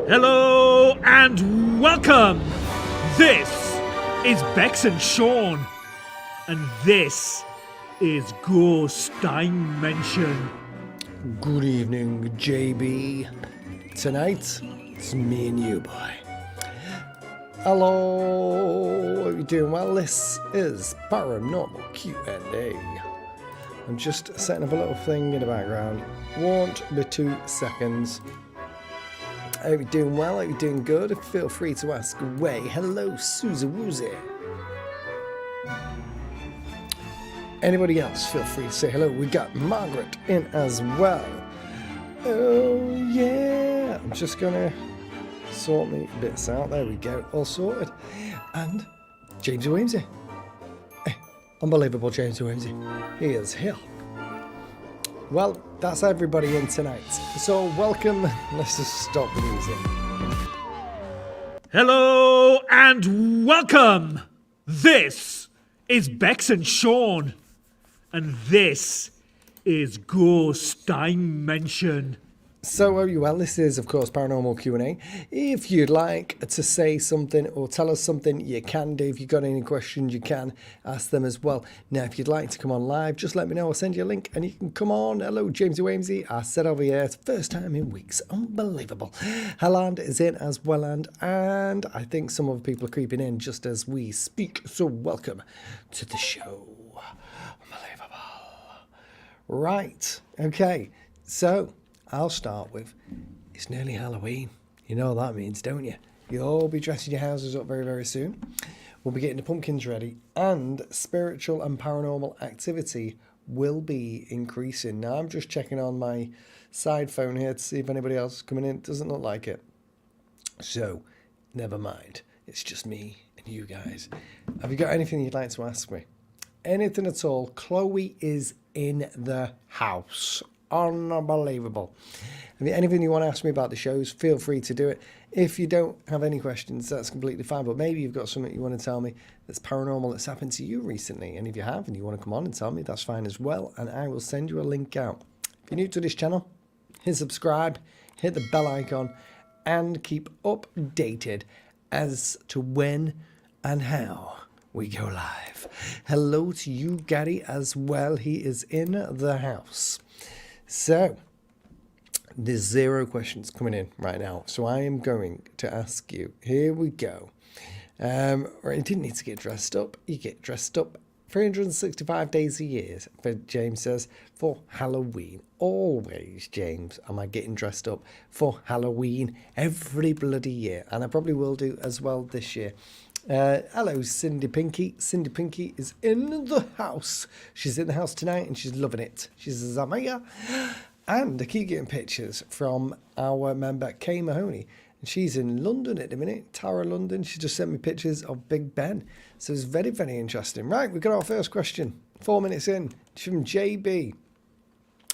Hello and welcome! This is Bex and Sean, and this is Ghost Dimension. Good evening, JB. Tonight, it's me and you, boy. Hello, are you doing well? This is Paranormal Q&A. I'm just setting up a little thing in the background. Won't be 2 seconds. I hope you're doing well, I hope you're doing good. Feel free to ask away. Hello, Susie Woozy. Anybody else, feel free to say hello. We got Margaret in as well. Oh, yeah. I'm just going to sort me bits out. There we go. All sorted. And James Williamsy. Unbelievable James Williamsy. He is here. Well, that's everybody in tonight. So welcome. Let's just stop the music. Hello and welcome! This is Bex and Sean, and this is Ghost Dimension. So, are you well? This is, of course, Paranormal Q&A. If you'd like to say something or tell us something, you can do. If you've got any questions, you can ask them as well. Now, if you'd like to come on live, just let me know. I'll send you a link and you can come on. Hello, James Wamesy. I said over here, it's first time in weeks. Unbelievable. Helland is in as well, and I think some other people are creeping in just as we speak. So, welcome to the show. Unbelievable. Right. Okay. So, I'll start with, it's nearly Halloween. You know what that means, don't you? You'll all be dressing your houses up very, very soon. We'll be getting the pumpkins ready, and spiritual and paranormal activity will be increasing. Now, I'm just checking on my side phone here to see if anybody else is coming in. It doesn't look like it. So, never mind. It's just me and you guys. Have you got anything you'd like to ask me? Anything at all? Chloe is in the house. Unbelievable. Anything you want to ask me about the shows, feel free to do it. If you don't have any questions, that's completely fine, but maybe you've got something you want to tell me that's paranormal that's happened to you recently, and if you have and you want to come on and tell me, that's fine as well, and I will send you a link out. If you're new to this channel, hit subscribe, hit the bell icon, and keep updated as to when and how we go live. Hello to you, Gary, as well. He is in the house. So, there's 0 questions coming in right now. So I am going to ask you, here we go. You didn't need to get dressed up. You get dressed up 365 days a year, James says, for Halloween. Always, James, am I getting dressed up for Halloween every bloody year. And I probably will do as well this year. Hello, Cindy Pinky. Cindy Pinky is in the house. She's in the house tonight and she's loving it. She's a Zamaya. And I keep getting pictures from our member, Kay Mahoney. And she's in London at the minute, Tara London. She just sent me pictures of Big Ben. So it's very, very interesting. Right, we've got our first question. 4 minutes in. It's from JB.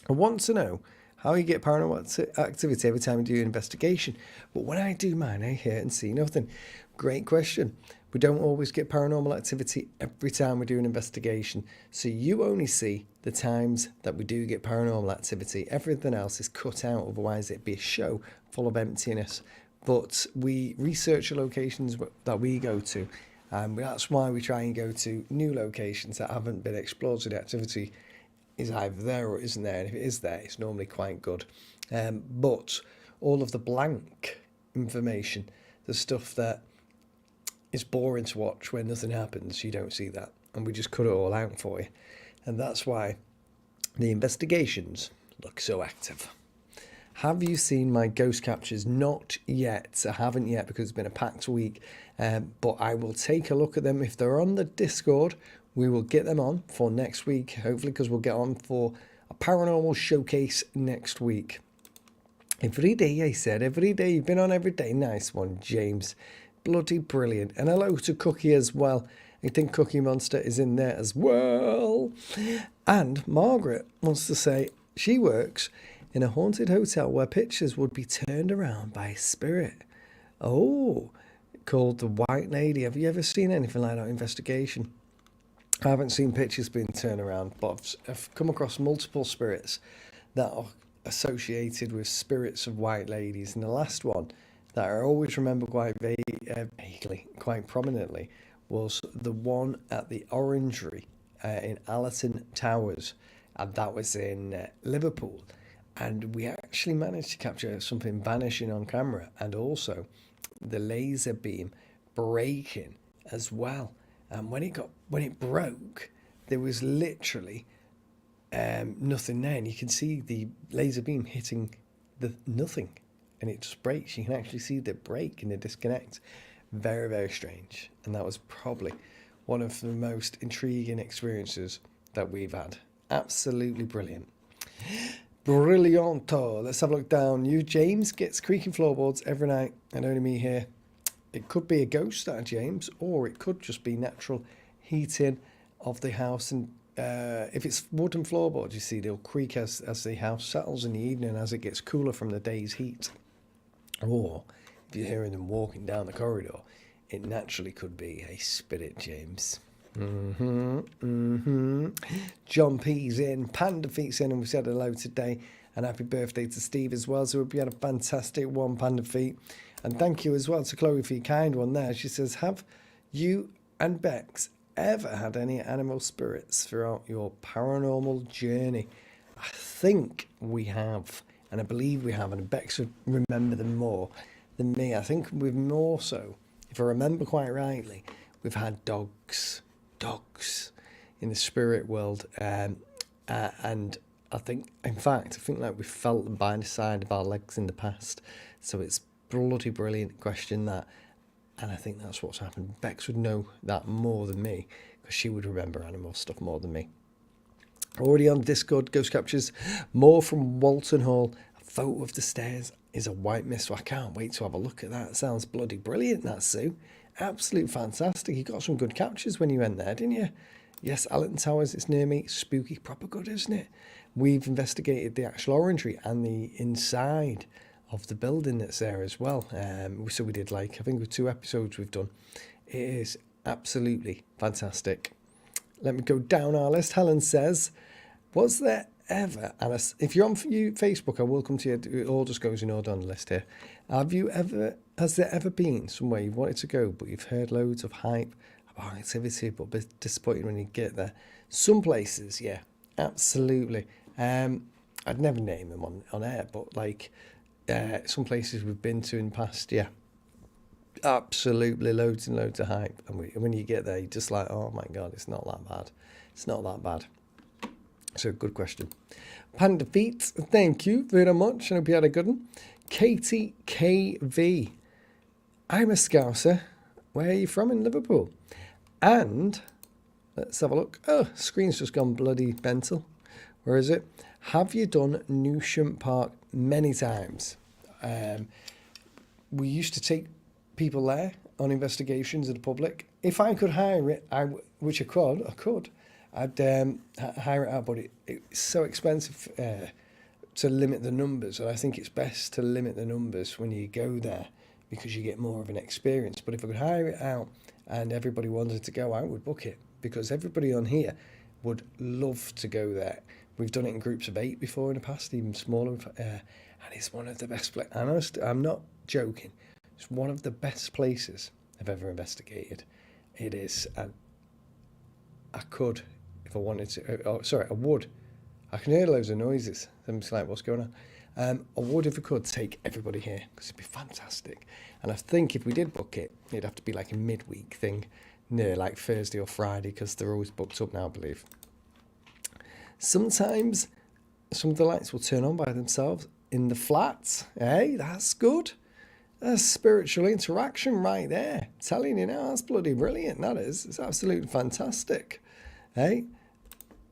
I want to know how you get paranormal activity every time you do an investigation. But when I do mine, I hear and see nothing. Great question. We don't always get paranormal activity every time we do an investigation. So you only see the times that we do get paranormal activity. Everything else is cut out, otherwise it'd be a show full of emptiness. But we research the locations that we go to. And that's why we try and go to new locations that haven't been explored. So the activity is either there or isn't there. And if it is there, it's normally quite good. But all of the blank information, the stuff that is boring to watch when nothing happens, you don't see that. And we just cut it all out for you. And that's why the investigations look so active. Have you seen my ghost captures? Not yet. I haven't yet because it's been a packed week. But I will take a look at them. If they're on the Discord, we will get them on for next week, hopefully, because we'll get on for a paranormal showcase next week. Every day, I said, every day. You've been on every day. Nice one, James. Bloody brilliant. And hello to Cookie as well. I think Cookie Monster is in there as well. And Margaret wants to say she works in a haunted hotel where pictures would be turned around by a spirit. Oh, called the White Lady. Have you ever seen anything like that investigation? I haven't seen pictures being turned around, but I've come across multiple spirits that are associated with spirits of white ladies. And the last one that I always remember quite vaguely, quite prominently, was the one at the Orangery in Allerton Towers, and that was in Liverpool. And we actually managed to capture something vanishing on camera, and also the laser beam breaking as well. And when it broke, there was literally nothing there, and you can see the laser beam hitting the nothing, and it just breaks. You can actually see the break and the disconnect. Very, very strange. And that was probably one of the most intriguing experiences that we've had. Absolutely brilliant. Brillianto. Let's have a look down. You, James, gets creaking floorboards every night, and only me here. It could be a ghost, that James, or it could just be natural heating of the house. And if it's wooden floorboards, you see, they'll creak as the house settles in the evening as it gets cooler from the day's heat. Or if you're hearing them walking down the corridor, it naturally could be a spirit, James. John P's in, Panda Feet's in, and we said hello today. And happy birthday to Steve as well. So we hope you had a fantastic one, Panda Feet. And thank you as well to Chloe for your kind one there. She says, have you and Bex ever had any animal spirits throughout your paranormal journey? I think we have, and I believe we have, and Bex would remember them more than me. I think we've more so, if I remember quite rightly, we've had dogs in the spirit world, and I think like we felt them by the side of our legs in the past. So it's bloody brilliant question that, and I think that's what's happened. Bex would know that more than me because she would remember animal stuff more than me. Already on Discord, Ghost Captures, more from Walton Hall. A photo of the stairs is a white mist, so I can't wait to have a look at that. It sounds bloody brilliant, that, Sue. Absolute fantastic. You got some good captures when you went there, didn't you? Yes, Allerton Towers, it's near me. Spooky, proper good, isn't it? We've investigated the actual orangery and the inside of the building that's there as well. So we did, like, I think with 2 episodes we've done. It is absolutely fantastic. Let me go down our list. Helen says, was there ever, and if you're on Facebook, I will come to you. It all just goes in order on the list here. Has there ever been somewhere you've wanted to go, but you've heard loads of hype about activity, but a bit disappointed when you get there? Some places, yeah, absolutely. I'd never name them on air, but like some places we've been to in the past, yeah, absolutely loads and loads of hype. And when you get there, you're just like, oh my God, it's not that bad. It's not that bad. So, good question. Panda Feet, thank you very much. I hope you had a good one. Katie KV, I'm a Scouser. Where are you from? In Liverpool. And let's have a look. Oh, screen's just gone bloody mental. Where is it? Have you done Newsham Park? Many times. We used to take people there on investigations of the public. If I could hire it, which I could. I'd hire it out, but it's so expensive to limit the numbers. And I think it's best to limit the numbers when you go there because you get more of an experience. But if I could hire it out and everybody wanted to go, I would book it because everybody on here would love to go there. We've done it in groups of 8 before in the past, even smaller, and it's one of the best places. I'm not joking. It's one of the best places I've ever investigated. It is, and I could, if I wanted to. I would. I can hear loads of noises. I'm just like, what's going on? I would, if I could, take everybody here because it'd be fantastic. And I think if we did book it, it'd have to be like a midweek thing, near like Thursday or Friday because they're always booked up now, I believe. Sometimes some of the lights will turn on by themselves in the flats. Hey, that's good. That's spiritual interaction right there. Telling you now, that's bloody brilliant, that is. It's absolutely fantastic. Hey,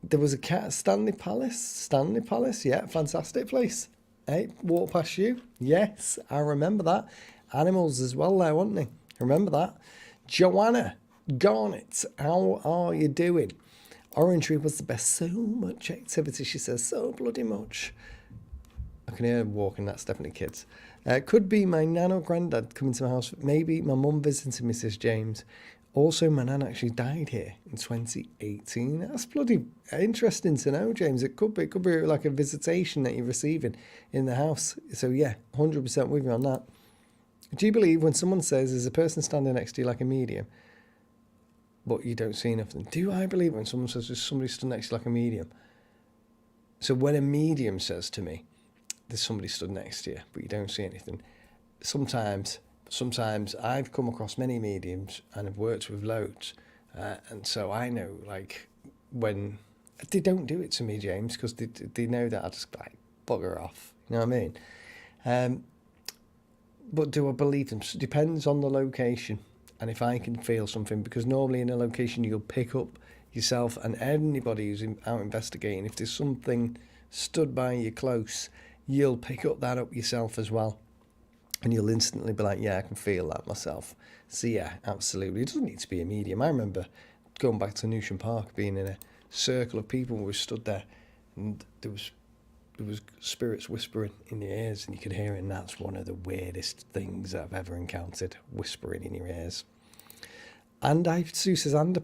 There was a cat at Stanley Palace. Stanley Palace, yeah, fantastic place. Hey, walk past you. Yes, I remember that. Animals as well there, weren't they? I remember that. Joanna Garnett, how are you doing? Orangery was the best. So much activity, she says. So bloody much. I can hear her walking. That's definitely kids. Could be my nan or granddad coming to my house. Maybe my mum visiting me, says James. Also, my nan actually died here in 2018. That's bloody interesting to know, James. It could be like a visitation that you're receiving in the house. So yeah, 100% with you on that. Do you believe when someone says there's a person standing next to you like a medium, but you don't see nothing? Do I believe when someone says there's somebody stood next to you like a medium? So when a medium says to me, there's somebody stood next to you, but you don't see anything. Sometimes I've come across many mediums and have worked with loads, and so I know like when they don't do it to me, James, because they know that I just like bugger off. You know what I mean? But do I believe them? Depends on the location and if I can feel something, because normally in a location you'll pick up yourself and anybody who's out investigating. If there's something stood by you close, you'll pick that up yourself as well. And you'll instantly be like, yeah, I can feel that myself. So yeah, absolutely. It doesn't need to be a medium. I remember going back to Newsham Park, being in a circle of people who were stood there, and there was spirits whispering in your ears, and you could hear it, and that's one of the weirdest things I've ever encountered, whispering in your ears. And Sue says, and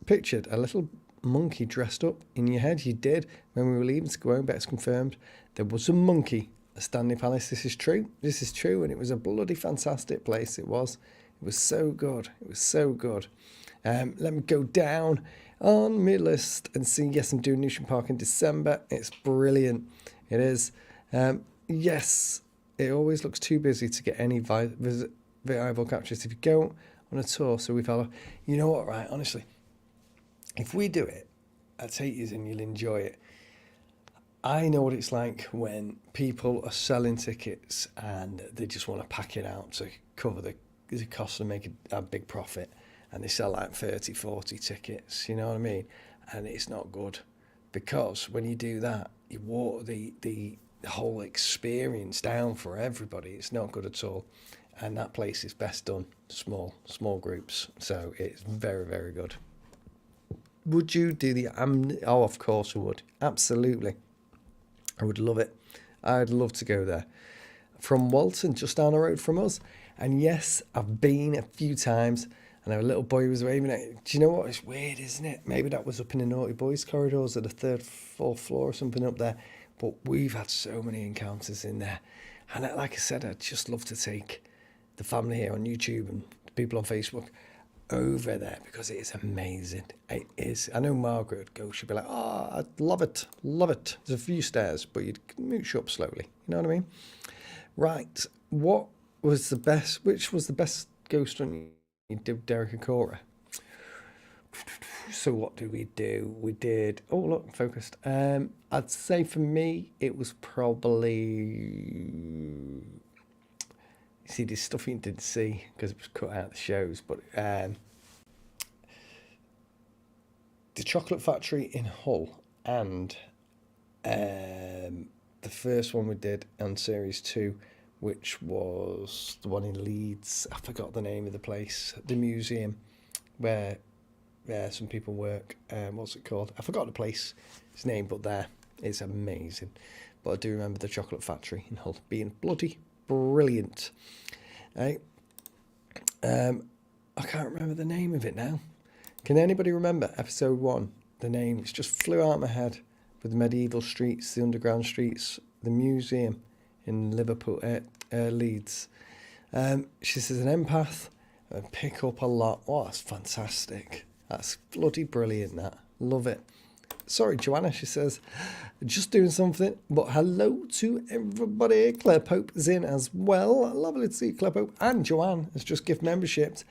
pictured a little monkey dressed up in your head. You did. When we were leaving to go home, Bex confirmed there was a monkey at Stanley Palace. This is true, and it was a bloody fantastic place. It was so good. Let me go down on my list and see. Yes, I'm doing Newsham Park in December. It's brilliant. It is. Yes, it always looks too busy to get any viable captures if you go on a tour. So we've had you know what, right? Honestly, if we do it, I'll take you and you'll enjoy it. I know what it's like when people are selling tickets and they just want to pack it out to cover the cost and make a big profit. And they sell like 30, 40 tickets, you know what I mean? And it's not good, because when you do that, you water the whole experience down for everybody. It's not good at all. And that place is best done small groups. So it's very, very good. Would you do the oh, of course I would. Absolutely. I would love it. I'd love to go there. From Walton, just down the road from us. And yes, I've been a few times. And our little boy was waving at it. Do you know what? It's weird, isn't it? Maybe that was up in the Naughty Boys corridors at the 3rd, 4th floor or something up there. But we've had so many encounters in there. And like I said, I'd just love to take the family here on YouTube and the people on Facebook over there, because it is amazing. It is. I know Margaret would go. She'd be like, oh, I love it. There's a few stairs, but you'd mooch up slowly. You know what I mean? Right. Which was the best ghost hunt you did, Derek and Cora? So what did we do? We did, oh look, focused. I'd say for me, it was probably, you see, there's stuff you didn't see because it was cut out of the shows, but the Chocolate Factory in Hull and the first one we did on series 2, which was the one in Leeds. I forgot the name of the place, the museum where some people work. What's it called? I forgot the place's name, but there, it's amazing. But I do remember the Chocolate Factory in Hull being bloody brilliant. Right? I can't remember the name of it now. Can anybody remember episode 1? The name, it's just flew out of my head, with the medieval streets, the underground streets, the museum in Liverpool, Leeds. She says an empath and pick up a lot. Oh, that's fantastic. That's bloody brilliant, that. Love it. Sorry, Joanna, she says, just doing something, but hello to everybody. Claire Pope is in as well. Lovely to see Claire Pope. And Joanne has just gift memberships.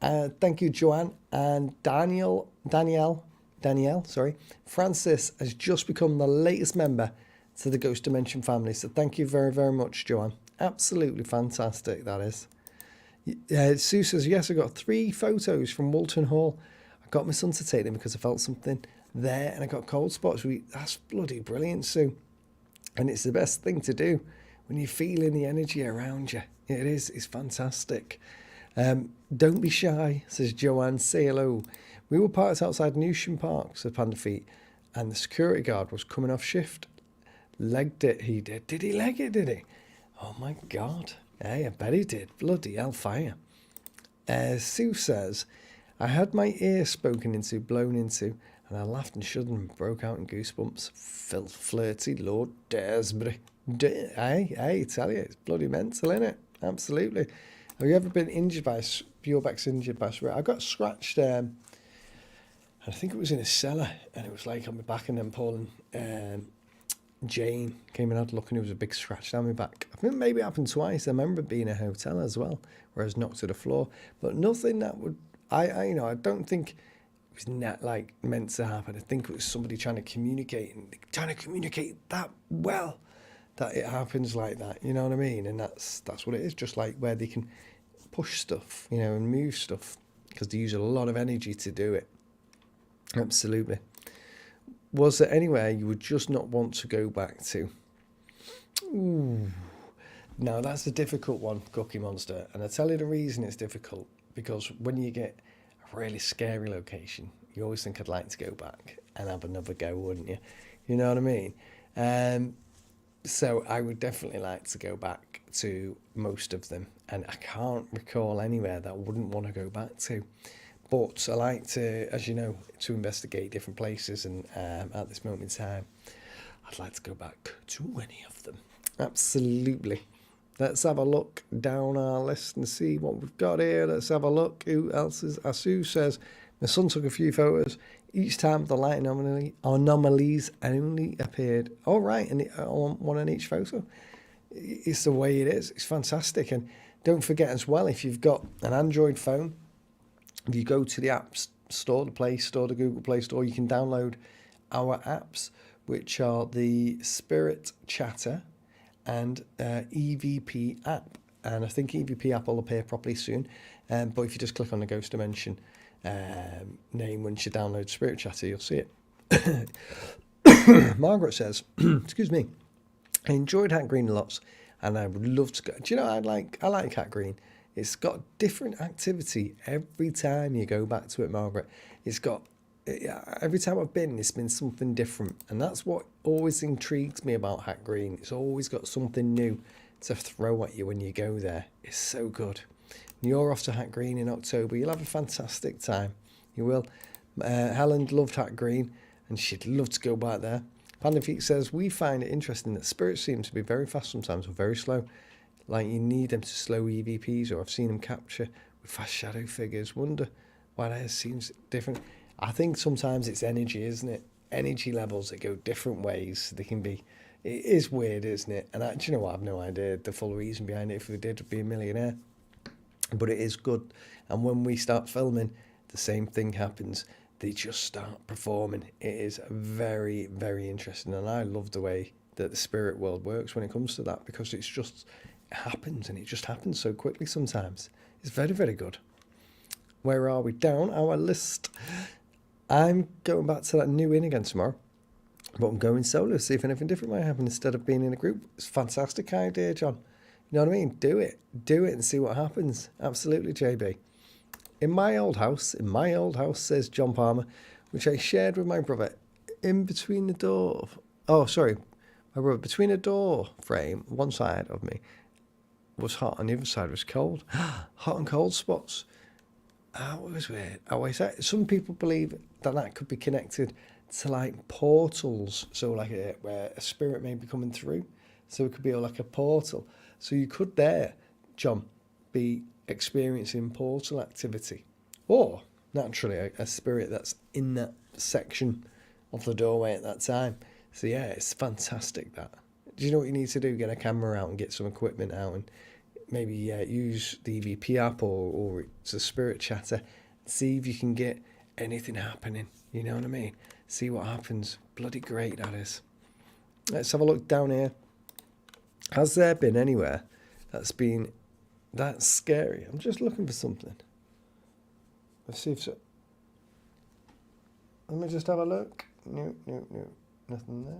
Thank you, Joanne. And Danielle, Francis has just become the latest member to the Ghost Dimension family. So thank you very, very much, Joanne. Absolutely fantastic, that is. Sue says, yes, I got 3 photos from Walton Hall. I got my son to take them because I felt something there, and I got cold spots. That's bloody brilliant, Sue. And it's the best thing to do when you're feeling the energy around you. It is. It's fantastic. Don't be shy, says Joanne. Say hello. We were parked outside Newsham Park, said Panda Feet, and the security guard was coming off shift. Legged it, he did. Did he leg it, did he? Oh my God. Hey, I bet he did. Bloody hellfire. Sue says, I had my ear blown into, and I laughed and shuddered and broke out in goosebumps. Flirty Lord Daresbury. I tell you, it's bloody mental, isn't it? Absolutely. Have you ever been injured by your back's injured by a spirit? I got scratched. I think it was in a cellar, and it was like on my back, and then Paul and Jane came and had a look, and it was a big scratch down my back. I think maybe it happened twice. I remember being in a hotel as well, where I was knocked to the floor, but nothing that would. I don't think it was not like meant to happen. I think it was somebody trying to communicate that well, that it happens like that. You know what I mean? And that's what it is. Just like where they can push stuff, and move stuff, because they use a lot of energy to do it. Absolutely. Was there anywhere you would just not want to go back to? Ooh. Now, that's a difficult one, Cookie Monster. And I tell you the reason it's difficult. Because when you get a really scary location, you always think I'd like to go back and have another go, wouldn't you? You know what I mean? So I would definitely like to go back to most of them. And I can't recall anywhere that I wouldn't want to go back to. But I like to, as you know, to investigate different places. And at this moment in time, I'd like to go back to any of them. Absolutely. Let's have a look down our list and see what we've got here. Let's have a look. Who else is? Asu says, my son took a few photos. Each time the light anomalies only appeared. Oh, right, and one on each photo. It's the way it is. It's fantastic. And don't forget as well, if you've got an Android phone, if you go to the App Store, the Play Store, the Google Play Store, you can download our apps, which are the Spirit Chatter and EVP app. And I think EVP app will appear properly soon. But if you just click on the Ghost Dimension name once you download Spirit Chatter, you'll see it. Margaret says, excuse me, I enjoyed Hat Green lots, and I would love to go. Do you know, I like Hat Green. It's got different activity every time you go back to it, Margaret. It's got, every time I've been, it's been something different. And that's what always intrigues me about Hat Green. It's always got something new to throw at you when you go there. It's so good. When you're off to Hat Green in October, you'll have a fantastic time. You will. Helen loved Hat Green, and she'd love to go back there. Panda Feet says, we find it interesting that spirits seem to be very fast sometimes or very slow. Like you need them to slow EVPs, or I've seen them capture with fast shadow figures. Wonder why that seems different. I think sometimes it's energy, isn't it? Energy levels that go different ways. They can be. It is weird, isn't it? And do you know what? I have no idea the full reason behind it. If we did, I'd be a millionaire. But it is good. And when we start filming, the same thing happens. They just start performing. It is very, very interesting. And I love the way that the spirit world works when it comes to that, because it's just happens, and it just happens so quickly sometimes. It's very, very good. Where are we? Down our list. I'm going back to that new inn again tomorrow, but I'm going solo, see if anything different might happen instead of being in a group. It's a fantastic idea, John. You know what I mean? Do it and see what happens. Absolutely, JB. In my old house, says John Palmer, which I shared with my brother, between a door frame, one side of me was hot and the other side was cold. Hot and cold spots. It was weird. Some people believe that could be connected to like portals. So like where a spirit may be coming through. So it could be like a portal. So you could there, John, be experiencing portal activity. Or naturally a spirit that's in that section of the doorway at that time. So yeah, it's fantastic that. Do you know what you need to do? Get a camera out and get some equipment out and maybe use the EVP app or it's a Spirit Chatter. See if you can get anything happening. You know what I mean? See what happens. Bloody great that is. Let's have a look down here. Has there been anywhere that's scary? I'm just looking for something. Let's see if so. Let me just have a look. No, nothing there.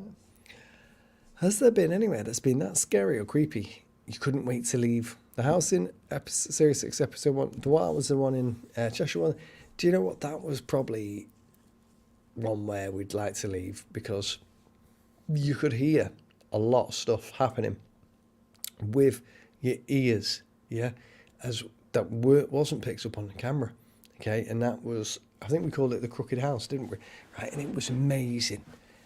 Has there been anywhere that's been that scary or creepy you couldn't wait to leave the house in Series 6, Episode 1? What was the one in Cheshire one? Do you know what? That was probably one where we'd like to leave because you could hear a lot of stuff happening with your ears, yeah, as that wasn't picked up on the camera, okay, and that was, I think we called it the Crooked House, didn't we? Right, and it was amazing,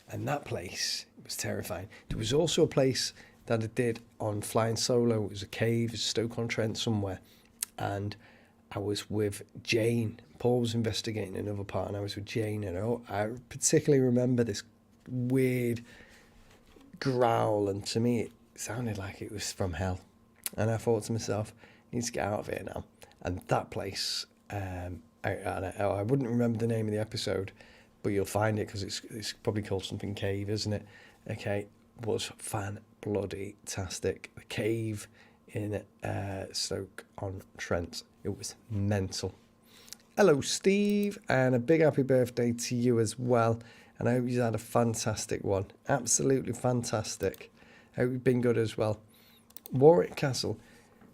and that place was terrifying. There was also a place that I did on Flying Solo. It was a cave, Stoke-on-Trent somewhere, and I was with Jane. Paul was investigating another part, and I was with Jane, and I particularly remember this weird growl, and to me it sounded like it was from hell, and I thought to myself, I need to get out of here now. And that place, I wouldn't remember the name of the episode, but you'll find it because it's probably called something Cave, isn't it? Okay, was fan-bloody-tastic. The cave in Stoke-on-Trent. It was mental. Hello, Steve, and a big happy birthday to you as well. And I hope you had a fantastic one. Absolutely fantastic. I hope you've been good as well. Warwick Castle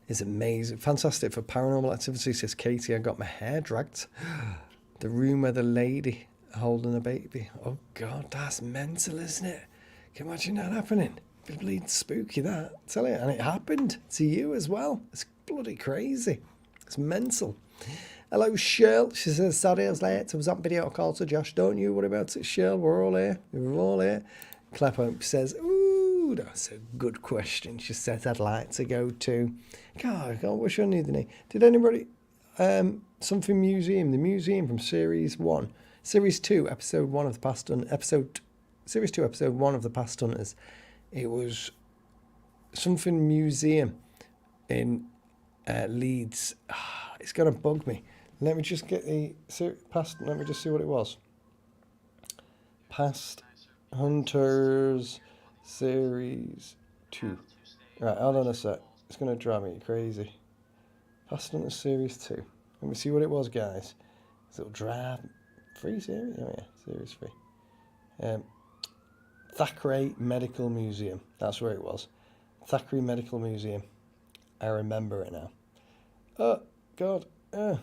is amazing. Fantastic for paranormal activity, says Katie. I got my hair dragged. The room where the lady holding a baby. Oh, God, that's mental, isn't it? Can you imagine that happening? It'd be bleeding spooky, that. I tell you, and it happened to you as well. It's bloody crazy. It's mental. Hello, Shirl. She says, sorry I was late. I was on video call to Josh. Don't you worry about it, Shirl. We're all here. We're all here. Clapper says, ooh, that's a good question. She says, I'd like to go to... God, I wish I knew the name. Did anybody... something museum. The museum from Series 1. Series 2, Episode 1 of the Past... Series 2, Episode 1 of the Past Hunters. It was something museum in Leeds. It's going to bug me. Let me just get the past. Let me just see what it was. Past Hunters Series 2. Right, hold on a sec. It's going to drive me crazy. Past Hunters Series 2. Let me see what it was, guys. It'll drive... Free series? Oh, yeah. Series 3. Thackeray Medical Museum. That's where it was. Thackeray Medical Museum. I remember it now. Oh, God. Oh,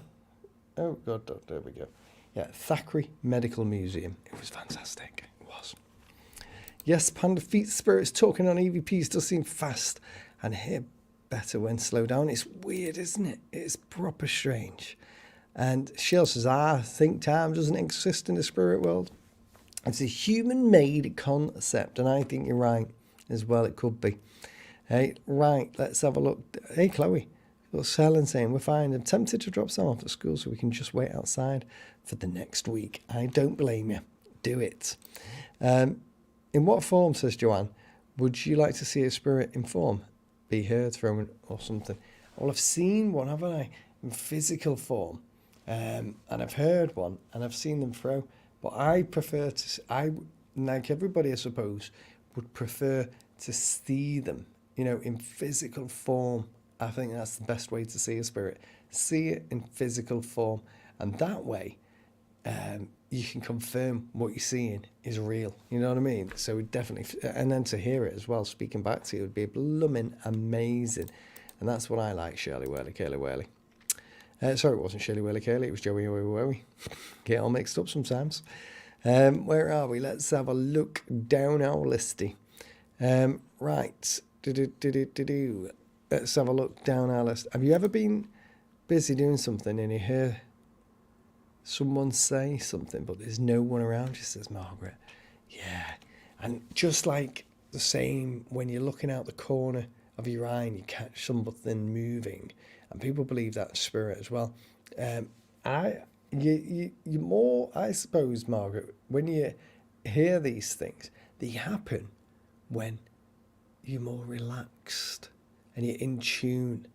God. There we go. Yeah, Thackeray Medical Museum. It was fantastic. It was. Yes, Panda Feet Spirits talking on EVPs does seem fast and hear better when slowed down. It's weird, isn't it? It's proper strange. And Shell says, I think time doesn't exist in the spirit world. It's a human-made concept, and I think you're right as well. It could be. Hey, right, let's have a look. Hey, Chloe. What's Helen saying? We're fine. I'm tempted to drop Sam off at school so we can just wait outside for the next week. I don't blame you. Do it. In what form, says Joanne, would you like to see a spirit in form? Be heard from or something? Well, I've seen one, haven't I? In physical form. And I've heard one, and I've seen them throw. But I prefer to, like everybody, I suppose, would prefer to see them, in physical form. I think that's the best way to see a spirit. See it in physical form. And that way, you can confirm what you're seeing is real. You know what I mean? So definitely, and then to hear it as well, speaking back to you, would be blooming amazing. And that's what I like, Shirley Whirly, Curly Whirly. Sorry, it wasn't Shirley Whirly Curly, it was Joey Wowie. Get all mixed up sometimes. Where are we? Let's have a look down our listy. Right. Let's have a look down our list. Have you ever been busy doing something and you hear someone say something, but there's no one around you, says Margaret? Yeah. And just like the same when you're looking out the corner of your eye and you catch something moving, and people believe that's spirit as well. You more, I suppose, Margaret, when you hear these things, they happen when you're more relaxed and you're in tune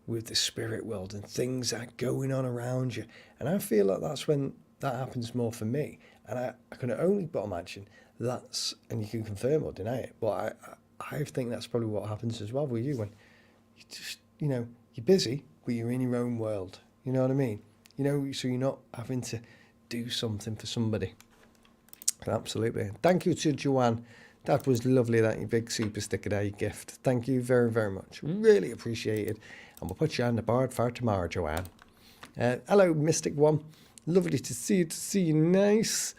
with the spirit world and things are going on around you. And I feel like that's when that happens more for me. And I can only but imagine that's, and you can confirm or deny it, but I think that's probably what happens as well with you when you just, you're busy, but you're in your own world. You know what I mean? So you're not having to do something for somebody. Absolutely. Thank you to Joanne. That was lovely, that big super sticker day gift. Thank you very, very much. Really appreciated. And we'll put you on the board for tomorrow, Joanne. Hello, Mystic One. Lovely to see you. Nice.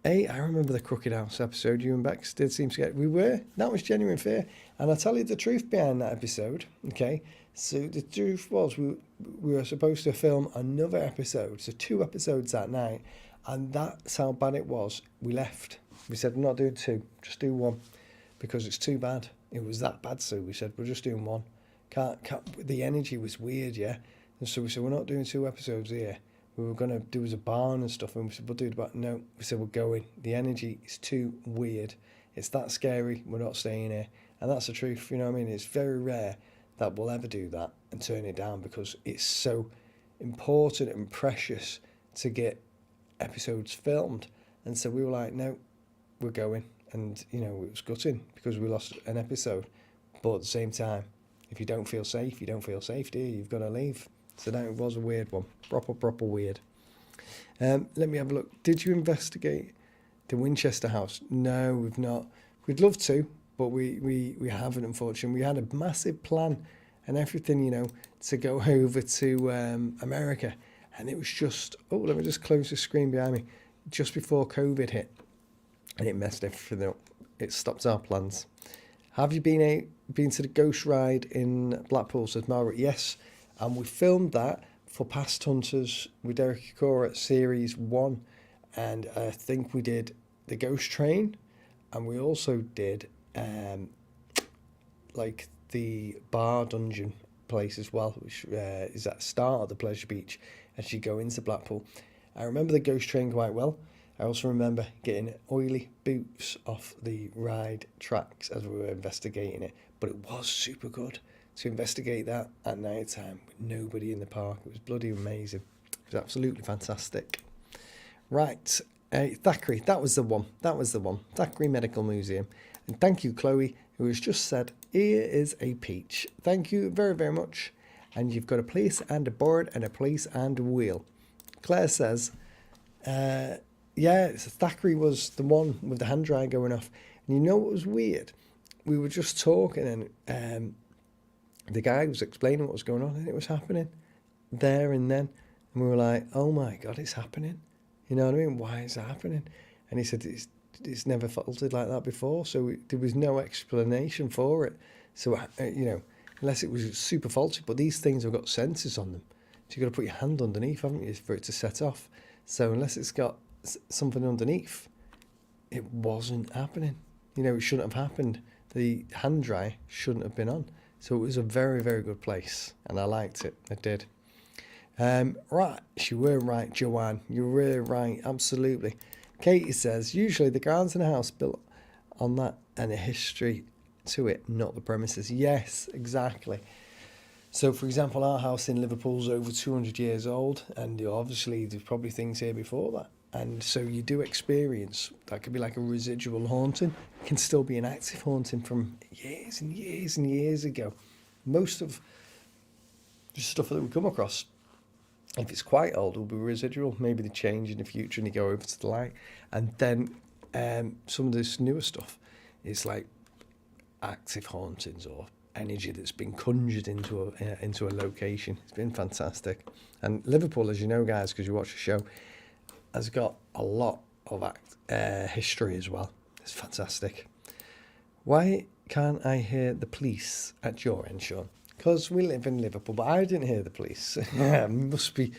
Hey, I remember the Crooked House episode you and Bex did seem to get. That was genuine fear. And I'll tell you the truth behind that episode, okay? So the truth was we were supposed to film another episode, so 2 episodes that night. And that's how bad it was. We left. We said, we're not doing 2, just do 1. Because it's too bad. It was that bad, so we said, we're just doing 1. The energy was weird, yeah? And so we said, we're not doing 2 episodes here. We were going to do as a barn and stuff, and we said, we'll do it, but no. We said, we're going. The energy is too weird. It's that scary, we're not staying here. And that's the truth, you know what I mean? It's very rare that we'll ever do that and turn it down, because it's so important and precious to get episodes filmed. And so we were like, no, we're going. And, you know, it was gutting because we lost an episode. But at the same time, if you don't feel safe, you don't feel safe, do you? You've got to leave. So that was a weird one. Proper weird. Let me have a look. Did you investigate the Winchester house? No, we've not. We'd love to, but we haven't, unfortunately. We had a massive plan and everything, you know, to go over to America. And it was just, let me just close the screen behind me, just before COVID hit. And it messed everything up. It stopped our plans. Have you been to the ghost ride in Blackpool, says Margaret? Yes. And we filmed that for Past Hunters with Derek Cora at Series 1. And I think we did the ghost train. And we also did like the bar dungeon place as well, which is at the start of the Pleasure Beach as you go into Blackpool. I remember the ghost train quite well. I also remember getting oily boots off the ride tracks as we were investigating it. But it was super good to investigate that at night time with nobody in the park. It was bloody amazing. It was absolutely fantastic. Right, Thackeray, that was the one. Thackeray Medical Museum. And thank you, Chloe, who has just said, here is a peach. Thank you very, very much. And you've got a place and a board and a place and a wheel. Claire says, yeah, so Thackeray was the one with the hand dryer going off. And you know what was weird? We were just talking and the guy was explaining what was going on and it was happening there and then. And we were like, oh my God, it's happening. You know what I mean? Why is it happening? And he said, it's never faulted like that before. So there was no explanation for it. So, you know, unless it was super faulty. But these things have got sensors on them. So you've got to put your hand underneath, haven't you, for it to set off. So unless it's got something underneath, it wasn't happening. You know, it shouldn't have happened. The hand dryer shouldn't have been on. So it was a very, very good place. And I liked it. I did. Right, you were right, Joanne. You were right, absolutely. Katie says, usually the grounds in a house built on that and a history to it, not the premises. Yes, exactly. So, for example, our house in Liverpool's over 200 years old, and obviously there's probably things here before that. And so you do experience, that could be like a residual haunting. It can still be an active haunting from years and years and years ago. Most of the stuff that we come across, if it's quite old, will be residual. Maybe they change in the future and you go over to the light. And then some of this newer stuff is like active hauntings or energy that's been conjured into a location. It's been fantastic. And Liverpool, as you know, guys, because you watch the show, has got a lot of history as well. It's fantastic. Why can't I hear the police at your end, Sean? Because we live in Liverpool, but I didn't hear the police. Must be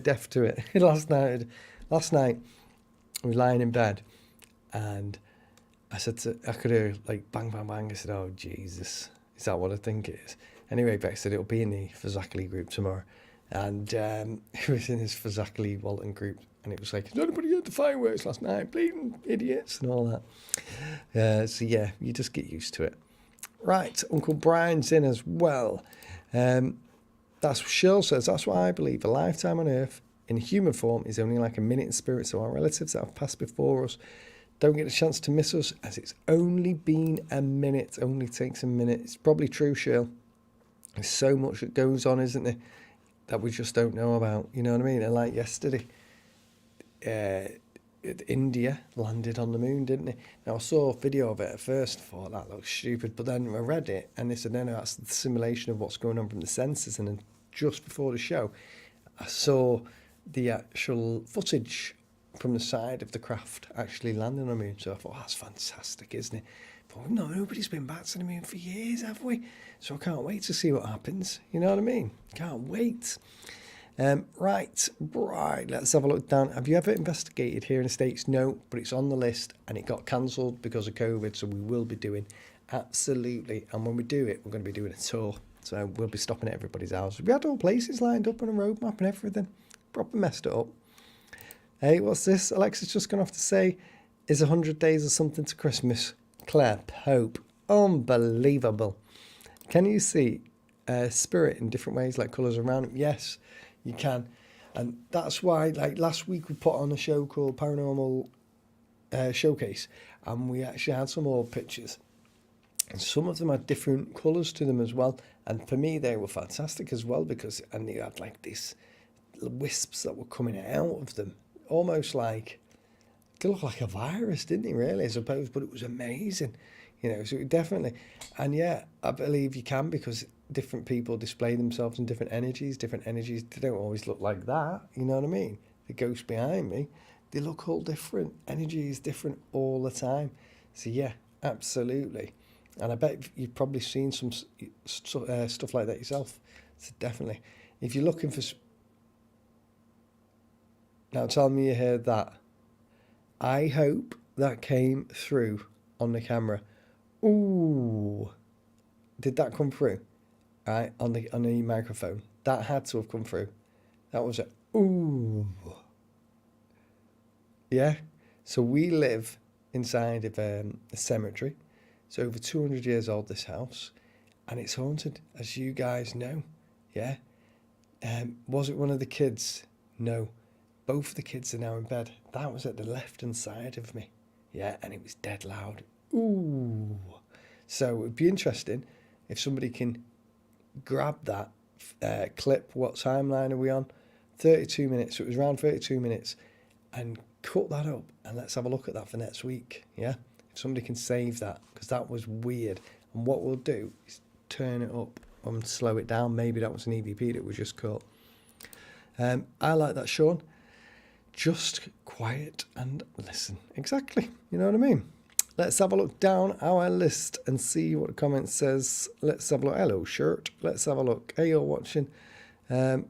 deaf to it. Last night, I was lying in bed, and I could hear like bang, bang, bang. I said, "Oh Jesus, is that what I think it is?" Anyway, Beck said it'll be in the Fazakli group tomorrow, and it was in his Fazakli Walton group, and it was like, "Has anybody heard the fireworks last night? Bleeding idiots and all that." So yeah, you just get used to it. Right, Uncle Brian's in as well. That's what Cheryl says. That's what I believe. A lifetime on Earth in human form is only like a minute in spirit. So our relatives that have passed before us don't get a chance to miss us, as it's only been a minute. Only takes a minute. It's probably true, Cheryl. There's so much that goes on, isn't there, that we just don't know about. You know what I mean? And like yesterday, India landed on the moon, didn't it? Now I saw a video of it at first, thought that looks stupid, but then I read it and they said no, that's the simulation of what's going on from the sensors. And then just before the show, I saw the actual footage from the side of the craft actually landing on the moon. So I thought, that's fantastic, isn't it? But no, nobody's been back to the moon for years, have we? So I can't wait to see what happens. You know what I mean? Can't wait. Right, let's have a look down. Have you ever investigated here in the States? No, but it's on the list and it got cancelled because of COVID, so we will be doing absolutely. And when we do it, we're going to be doing a tour. So we'll be stopping at everybody's house. We had all places lined up on a roadmap and everything. Proper messed it up. Hey, what's this? Alexa's just gone off to say, is 100 days or something to Christmas? Claire Pope. Unbelievable. Can you see spirit in different ways, like colours around it? Yes, you can. And that's why, like last week, we put on a show called Paranormal Showcase, and we actually had some old pictures. And some of them had different colours to them as well. And for me, they were fantastic as well and you had like these wisps that were coming out of them, almost like, they looked like a virus, didn't they, really, I suppose, but it was amazing, so it definitely, and yeah, I believe you can, because different people display themselves in different energies, they don't always look like that, you know what I mean? The ghost behind me, they look all different, energy is different all the time, so yeah, absolutely, and I bet you've probably seen some stuff like that yourself, so definitely, if you're looking for, now tell me you heard that. I hope that came through on the camera. Ooh, did that come through? Right, on the microphone. That had to have come through. That was a ooh. Yeah. So we live inside of a cemetery. It's over 200 years old, this house, and it's haunted, as you guys know. Yeah. Was it one of the kids? No. Both of the kids are now in bed. That was at the left-hand side of me. Yeah, and it was dead loud. Ooh. So it would be interesting if somebody can grab that clip. What timeline are we on? 32 minutes. So it was around 32 minutes. And cut that up and let's have a look at that for next week. Yeah? If somebody can save that, because that was weird. And what we'll do is turn it up and slow it down. Maybe that was an EVP that was just caught. I like that, Sean. Just quiet and listen. Exactly. You know what I mean? Let's have a look down our list and see what the comment says. Let's have a look. Hello, shirt. Let's have a look. Hey, you're watching. You're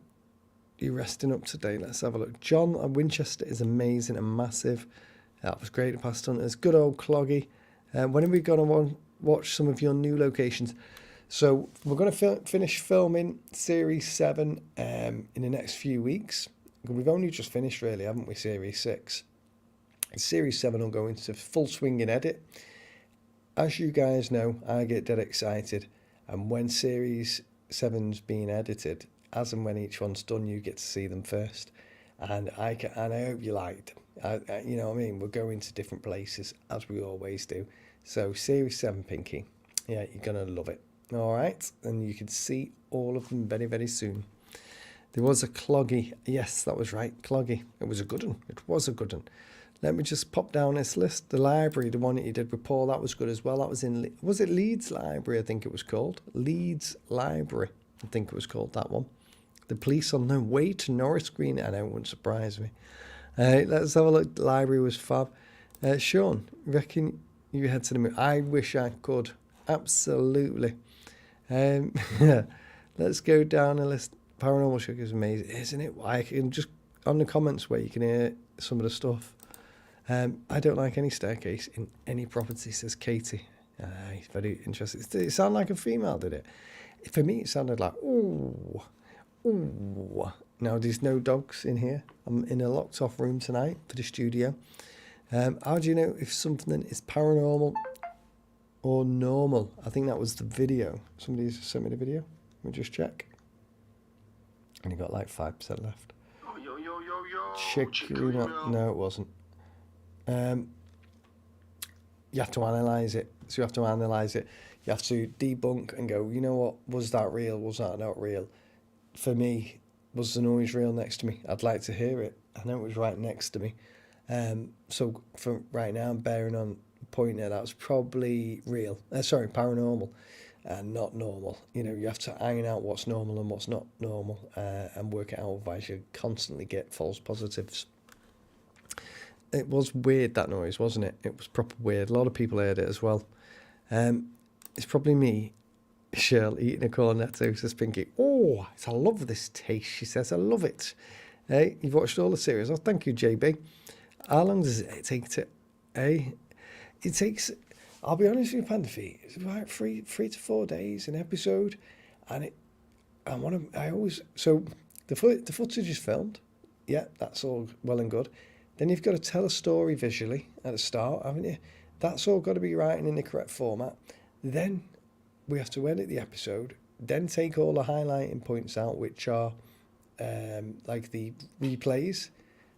resting up today. Let's have a look. John at Winchester is amazing and massive. That was great. Past hunters. Good old Cloggy. When are we going to watch some of your new locations? So we're going to finish filming Series 7 in the next few weeks. We've only just finished, really, haven't we, Series 6? Series 7 will go into full swing in edit. As you guys know, I get dead excited. And when Series 7's being edited, as and when each one's done, you get to see them first. And I hope you liked them. You know what I mean? We're going to different places, as we always do. So Series 7, Pinky, yeah, you're going to love it. All right? And you can see all of them very, very soon. There was a Cloggy. Yes, that was right. Cloggy. It was a good one. It was a good one. Let me just pop down this list. The library, the one that you did with Paul, that was good as well. That was in, was it Leeds Library, I think it was called? Leeds Library, I think it was called, that one. The police on their way to Norris Green. I know, it wouldn't surprise me. Let's have a look. The library was fab. Sean, reckon you head to the moon? I wish I could. Absolutely. Let's go down a list. Paranormal Show is amazing, isn't it? I can just, on the comments where you can hear some of the stuff. I don't like any staircase in any property, says Katie. Very interesting. Did it sound like a female, did it? For me, it sounded like, ooh, ooh. Now, there's no dogs in here. I'm in a locked-off room tonight for the studio. How do you know if something is paranormal or normal? I think that was the video. Somebody sent me the video. Let me just check. And you got like 5% left. Chikorino. No, it wasn't. You have to analyse it. So you have to analyse it. You have to debunk and go, you know what, was that real? Was that not real? For me, was the noise real next to me? I'd like to hear it. I know it was right next to me. So for right now, I'm bearing on point that was probably real. Paranormal, and not normal. You know, you have to iron out what's normal and what's not normal, and work it out. Otherwise, you constantly get false positives. It was weird, that noise, wasn't it? It was proper weird. A lot of people heard it as well. It's probably me, Shirl, eating a cornetto, just thinking, oh, I love this taste, she says. I love it. Hey, you've watched all the series. Oh, thank you, JB. How long does it take to... Hey, it takes... I'll be honest with you, Panda Feet. It's about 3 to 4 days an episode. And so the footage is filmed. Yeah, that's all well and good. Then you've got to tell a story visually at the start, haven't you? That's all got to be written in the correct format. Then we have to edit the episode, then take all the highlighting points out, which are like the replays,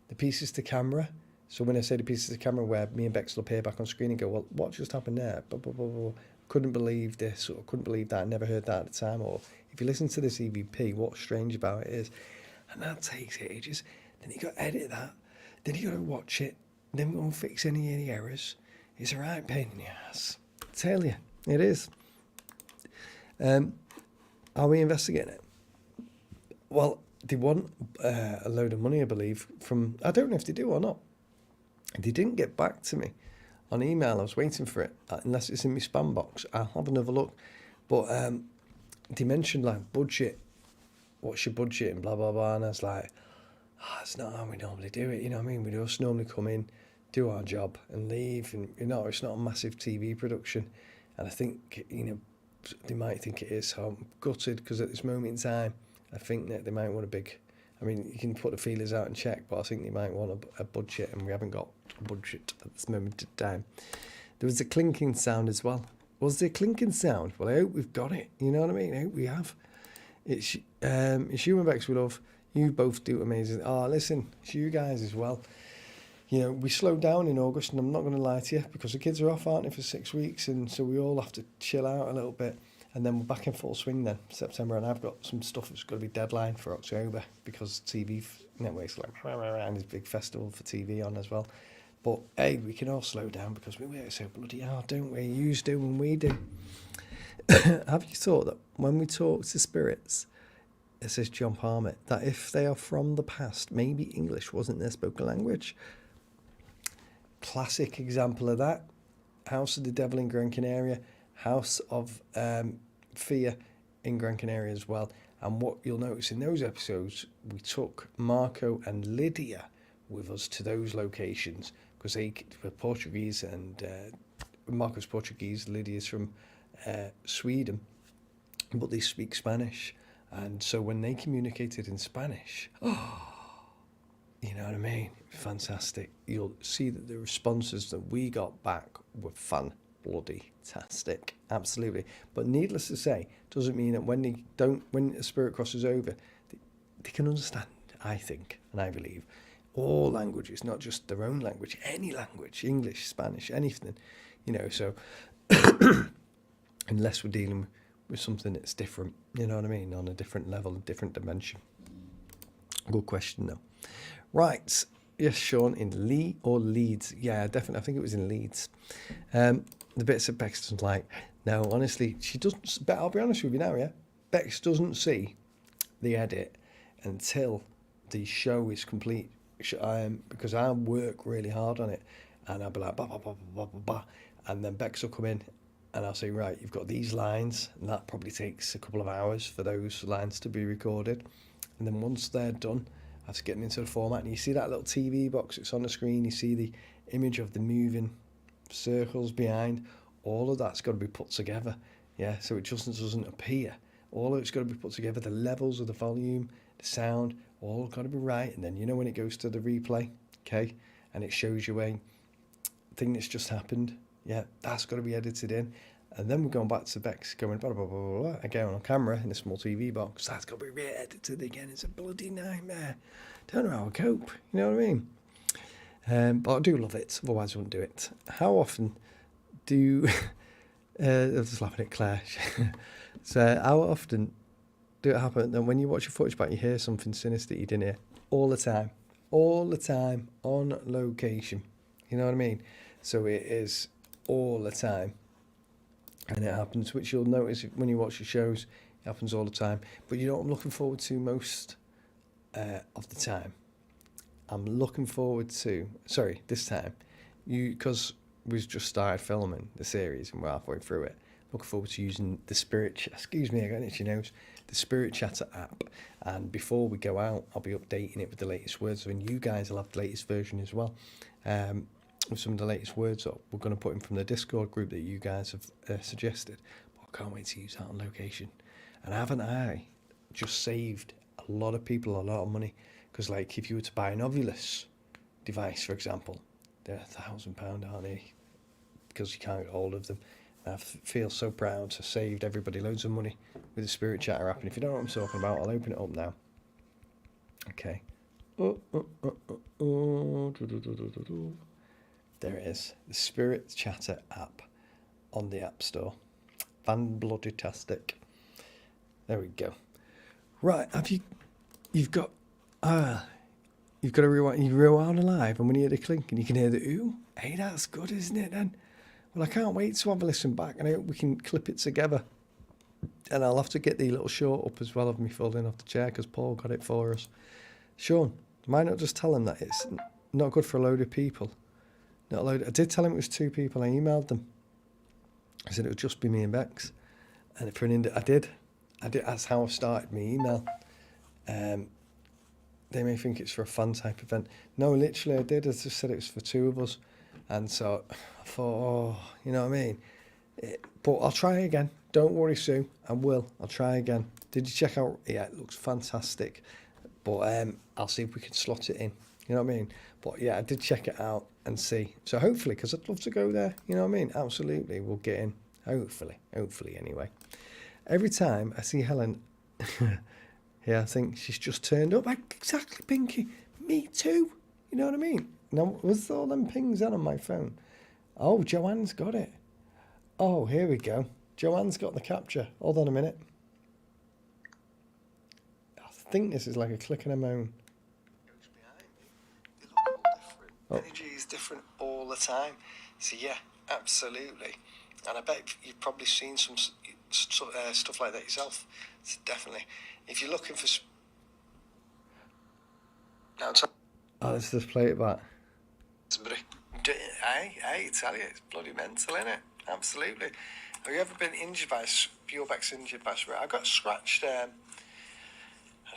the pieces to camera. So when I say the pieces to camera where me and Bex will appear back on screen and go, well, what just happened there? Blah, blah, blah, blah. Couldn't believe this, or couldn't believe that, never heard that at the time. Or if you listen to this EVP, what's strange about it is, and that takes ages. Then you got to edit that. Then you got to watch it. Then go and fix any of the errors. It's a right pain in the ass. I tell you, it is. Are we investigating it? Well, they want a load of money, I believe, from... I don't know if they do or not. They didn't get back to me on email. I was waiting for it, unless it's in my spam box. I'll have another look. But they mentioned, like, budget. What's your budget? And blah, blah, blah. And I was like, it's not how we normally do it. You know what I mean? We just normally come in, do our job and leave. And, you know, it's not a massive TV production. And I think, you know, they might think it is. So I'm gutted because at this moment in time, I think that they might want a big... I mean, you can put the feelers out and check, but I think they might want a budget, and we haven't got a budget at this moment in time. There was a clinking sound as well. Was there a clinking sound? Well, I hope we've got it. You know what I mean? I hope we have. It's you and Bex we love. You both do amazing. Oh, listen, it's you guys as well. You know, we slowed down in August, and I'm not going to lie to you, because the kids are off, aren't they, for 6 weeks, and so we all have to chill out a little bit. And then we're back in full swing then, September, and I've got some stuff that's got to be deadline for October, because TV networks like, and there's a big festival for TV on as well. But hey, we can all slow down because we work so bloody hard, don't we? You do and we do. Have you thought that when we talk to spirits, it says John Palmer, that if they are from the past, maybe English wasn't their spoken language? Classic example of that. House of the Devil in Gran Canaria, House of Fear in Gran Canaria as well. And what you'll notice in those episodes, we took Marco and Lydia with us to those locations because they were Portuguese, and Marco's Portuguese, Lydia's from Sweden, but they speak Spanish. And so when they communicated in Spanish, you know what I mean? Fantastic. You'll see that the responses that we got back were fan-bloody-tastic. Absolutely. But needless to say, doesn't mean that when a spirit crosses over, they can understand, I think, and I believe, all languages, not just their own language, any language, English, Spanish, anything, you know, so unless we're dealing with something that's different, you know what I mean, on a different level, a different dimension. Good question, though. Right. Yes, Sean, in Lee or Leeds? Yeah, definitely. I think it was in Leeds. The bits that Bex doesn't like. No, honestly, she doesn't. But I'll be honest with you now, yeah? Bex doesn't see the edit until the show is complete. Because I work really hard on it. And I'll be like, bah, bah, bah, bah, bah, bah. And then Bex will come in and I'll say, right, you've got these lines. And that probably takes a couple of hours for those lines to be recorded. And then once they're done, I have to get them into the format. And you see that little TV box that's on the screen. You see the image of the moving circles behind. All of that's got to be put together. Yeah, so it just doesn't appear. All of it's got to be put together. The levels of the volume, the sound, all got to be right. And then, you know, when it goes to the replay, okay, and it shows you a thing that's just happened, yeah, that's got to be edited in. And then we're going back to Bex going blah, blah, blah, blah, blah, again on camera in a small TV box. That's got to be re-edited again. It's a bloody nightmare. Don't know how I cope. You know what I mean? But I do love it. Otherwise I wouldn't do it. How often do you... I was just laughing at Claire. So how often do it happen that when you watch your footage back, you hear something sinister you didn't hear? All the time. all the time, on location. You know what I mean? So it is all the time. And it happens, which you'll notice when you watch the shows, it happens all the time. But you know what I'm looking forward to most of the time? I'm looking forward to, this time, because we've just started filming the series and we're halfway through it. Looking forward to using the excuse me, I got an itchy nose, the Spirit Chatter app. And before we go out, I'll be updating it with the latest words. And you guys will have the latest version as well. With some of the latest words up, we're going to put in from the Discord group that you guys have suggested. But I can't wait to use that on location. And haven't I just saved a lot of people a lot of money? Because like if you were to buy an Ovilus device, for example, they're £1,000, aren't they? Because you can't get hold of them. And I feel so proud to have saved everybody loads of money with the Spirit Chatter app. And if you don't know what I'm talking about, I'll open it up now. Okay. There it is, the Spirit Chatter app on the App Store. Fan-bloody-tastic. There we go. Right, you've got to rewind. You rewound alive, and when you hear the clink and you can hear the ooh, hey, that's good, isn't it then? Well, I can't wait to have a listen back, and I hope we can clip it together. And I'll have to get the little short up as well of me falling off the chair, because Paul got it for us. Sean, why not just tell him that it's not good for a load of people? Not a load. I did tell him it was 2 people. I emailed them. I said it would just be me and Bex. And for an I did. That's how I started my email. They may think it's for a fun type event. No, literally I did. I just said it was for 2 of us. And so I thought, you know what I mean? But I'll try again. Don't worry, Sue. I will. I'll try again. Did you check out? Yeah, it looks fantastic. But I'll see if we can slot it in. You know what I mean? But yeah, I did check it out and see. So hopefully, because I'd love to go there. You know what I mean? Absolutely, we'll get in. Hopefully anyway. Every time I see Helen, yeah, I think she's just turned up. Exactly, Pinky. Me too. You know what I mean? Now, was all them pings on my phone? Oh, Joanne's got it. Oh, here we go. Joanne's got the capture. Hold on a minute. I think this is like a click and a moan. Oh. Energy is different all the time. So yeah, absolutely. And I bet you've probably seen some stuff like that yourself. So definitely. If you're looking for... let's just play it back. I tell you, it's bloody mental, isn't it? Absolutely. Have you ever been injured by your back's injured by a I got scratched, I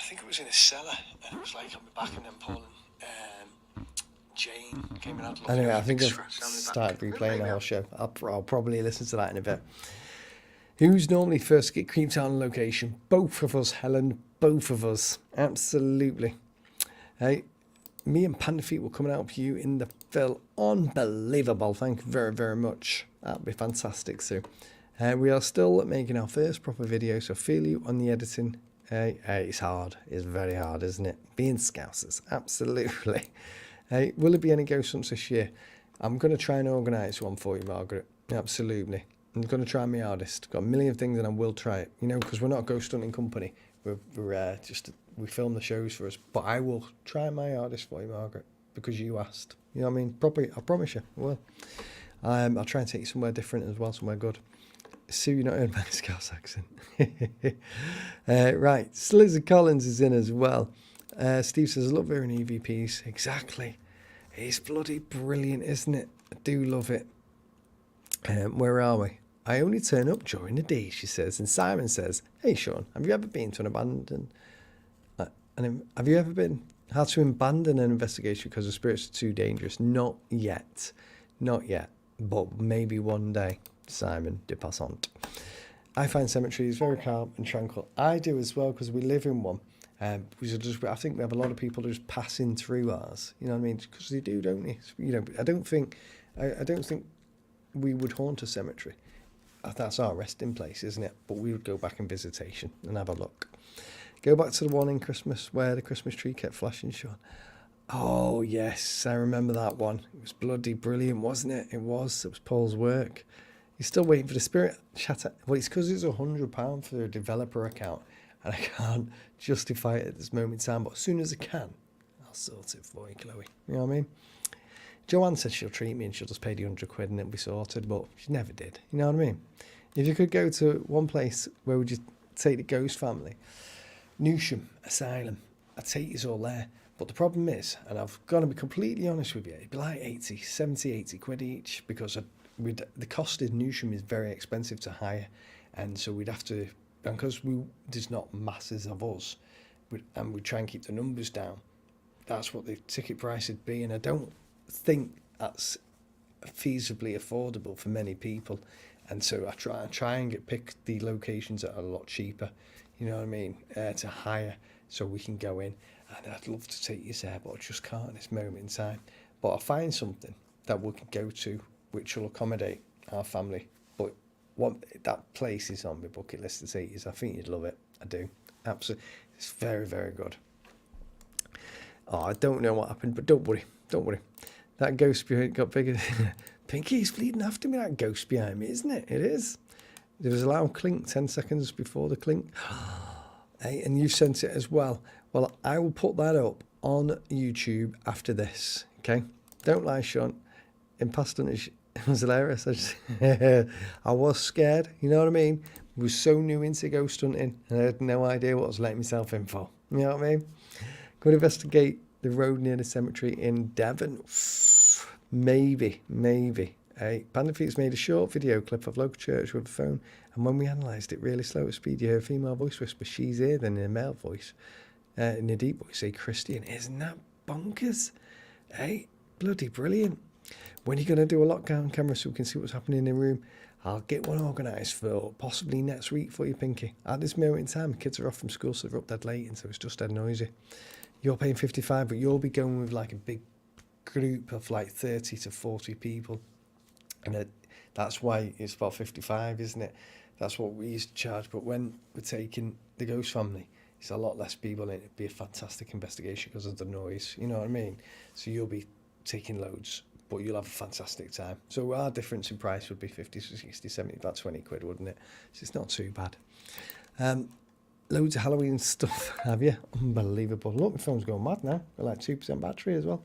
think it was in a cellar, and it was like on my back, and then Paul and Jane came and had a look. Anyway, I think I've started replaying the whole show. I'll probably listen to that in a bit. Who's normally first to get creeped out on location? Both of us, Helen. Both of us. Absolutely. Hey, me and Panda Feet were coming out for you in the film. Unbelievable. Thank you very, very much. That'd be fantastic, Sue. We are still making our first proper video, so feel you on the editing. It's hard. It's very hard, isn't it? Being Scousers. Absolutely. Will there be any ghost hunts this year? I'm going to try and organise one for you, Margaret. Absolutely. I'm going to try my hardest. Got a million things and I will try it. You know, because we're not a ghost hunting company. We film the shows for us. But I will try my hardest for you, Margaret, because you asked. You know what I mean? Probably, I promise you, I will. I'll try and take you somewhere different as well, somewhere good. Sue, you're not heard my Scouse accent. Right, Slizzer Collins is in as well. Steve says, I love hearing EVPs. Exactly. It's bloody brilliant, isn't it? I do love it. Where are we? I only turn up during the day, she says. And Simon says, hey, Sean, have you ever been to an abandoned... have you ever been... Had to abandon an investigation because the spirits are too dangerous? Not yet. Not yet. But maybe one day. Simon de Passant. I find cemeteries very calm and tranquil. I do as well, because we live in one. I think we have a lot of people just passing through ours. You know what I mean? Because they do, don't they? You know, I don't think we would haunt a cemetery. That's our resting place, isn't it? But we would go back in visitation and have a look. Go back to the one in Christmas where the Christmas tree kept flashing, Sean. Oh, yes, I remember that one. It was bloody brilliant, wasn't it? It was Paul's work. He's still waiting for the Spirit Chatter. Well, it's because it's £100 for a developer account, and I can't justify it at this moment in time. But as soon as I can, I'll sorted for you, Chloe. You know what I mean? Joanne said she'll treat me and she'll just pay the £100 and it'll be sorted, but she never did. You know what I mean? If you could go to one place, where would you take the ghost family? Newsham Asylum. I'd take you all there. But the problem is, and I've got to be completely honest with you, it'd be like 80 quid each, because the cost in Newsham is very expensive to hire. And so we'd have to, and because there's not masses of us, and we try and keep the numbers down, that's what the ticket price would be. And I don't think that's feasibly affordable for many people, and so I try and pick the locations that are a lot cheaper, you know what I mean, to hire, so we can go in. And I'd love to take you there, but I just can't at this moment in time. But I'll find something that we can go to which will accommodate our family. But that place is on my bucket list to see. I think you'd love it. I do, absolutely. It's very, very good. Oh, I don't know what happened, but don't worry. That ghost behind got bigger. Pinky's bleeding after me, that ghost behind me, isn't it? It is. There was a loud clink 10 seconds before the clink. Hey, and you sent it as well. Well, I will put that up on YouTube after this, okay? Don't lie, Sean. Impastant it was hilarious. I was scared, you know what I mean? I was so new into ghost hunting, and I had no idea what I was letting myself in for. You know what I mean? Go investigate the road near the cemetery in Devon. Maybe. Hey, Panda Feet's made a short video clip of local church with a phone, and when we analysed it really slow at speed, you hear a female voice whisper, "She's here," then in a male voice, in a deep voice, say, "Christian." Isn't that bonkers? Hey, bloody brilliant. When are you going to do a lockdown camera so we can see what's happening in the room? I'll get one organised for possibly next week for you, Pinky. At this moment in time, kids are off from school, so they're up dead late, and so it's just dead noisy. You're paying 55, but you'll be going with like a big group of like 30 to 40 people. And that's why it's about 55, isn't it? That's what we used to charge. But when we're taking the ghost family, it's a lot less people, and it'd be a fantastic investigation because of the noise. You know what I mean? So you'll be taking loads, but you'll have a fantastic time. So our difference in price would be 50, 60, 70, about 20 quid, wouldn't it? So it's not too bad. Loads of Halloween stuff, have you? Unbelievable. Look, my phone's going mad now. Got like 2% battery as well.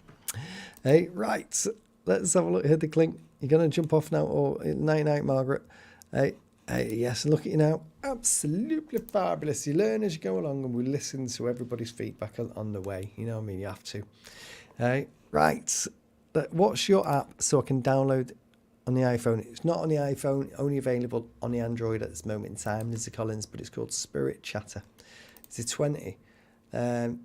Hey, right. Let's have a look. Hit the clink. You're going to jump off now, or night, Margaret. Hey, yes, look at you now. Absolutely fabulous. You learn as you go along, and we listen to everybody's feedback on the way. You know what I mean? You have to. Hey, right. What's your app so I can download on the iPhone? It's not on the iPhone, only available on the Android at this moment in time, Lizzie Collins, but it's called Spirit Chatter. It's a 20. There'll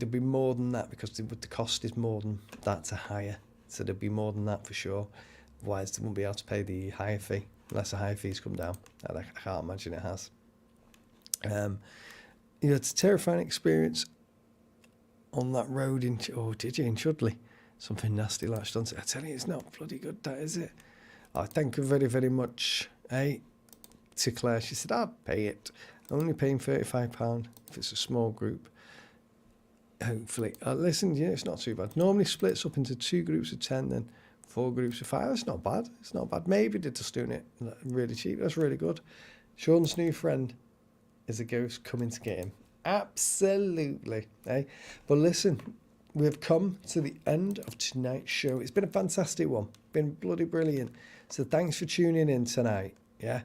be more than that because the cost is more than that to hire. So there'll be more than that for sure. Otherwise, they won't be able to pay the higher fee unless the higher fees come down. And I can't imagine it has. It's a terrifying experience on that road in Chudley. Something nasty latched onto it. I tell you, it's not bloody good, that, is it? I thank you very, very much. Hey, to Claire, she said, I'll pay it. I'm only paying £35 if it's a small group. Hopefully. Listen, yeah, it's not too bad. Normally splits up into 2 groups of 10, then 4 groups of 5. It's not bad. It's not bad. Maybe they're just doing it really cheap. That's really good. Sean's new friend is a ghost coming to get him. Absolutely. Hey? But listen, we've come to the end of tonight's show. It's been a fantastic one. Been bloody brilliant. So thanks for tuning in tonight. Yeah.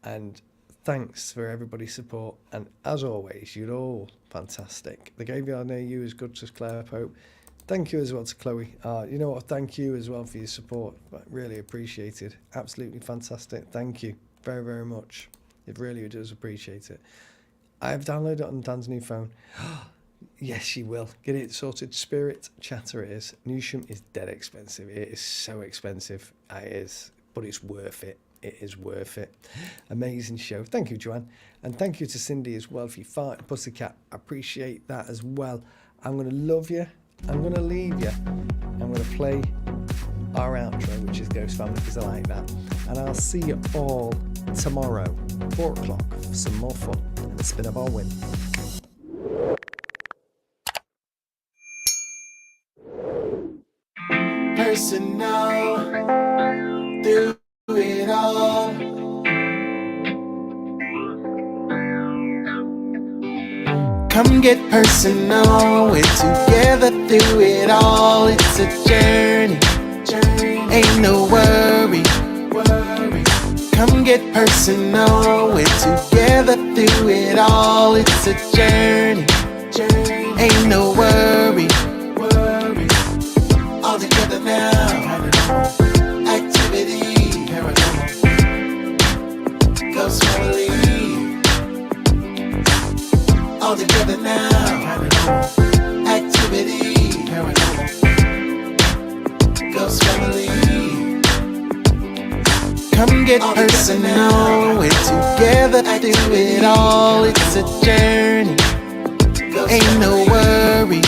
And thanks for everybody's support. And as always, you're all fantastic. The graveyard near you is good to Claire Pope. Thank you as well to Chloe. You know what? Thank you as well for your support. Really appreciated. Absolutely fantastic. Thank you very, very much. It really does appreciate it. I've downloaded it on Dan's new phone. Yes, you will. Get it sorted. Spirit Chatter it is. Newsham is dead expensive. It is so expensive. It is. But it's worth it. It is worth it. Amazing show. Thank you, Joanne. And thank you to Cindy as well for your fart and pussycat. I appreciate that as well. I'm going to love you. I'm going to leave you. I'm going to play our outro, which is Ghost Family, because I like that. And I'll see you all tomorrow, 4 o'clock, for some more fun and a spin of our win. Personal, do it all. Come get personal, we're together through it all. It's a journey, ain't no worry. Come get personal, we're together through it all. It's a journey, ain't no worry. All together now, activity, ghost family. All together now, activity, ghost family. Come get personal, we're together through it all. It's a journey, ain't no worry.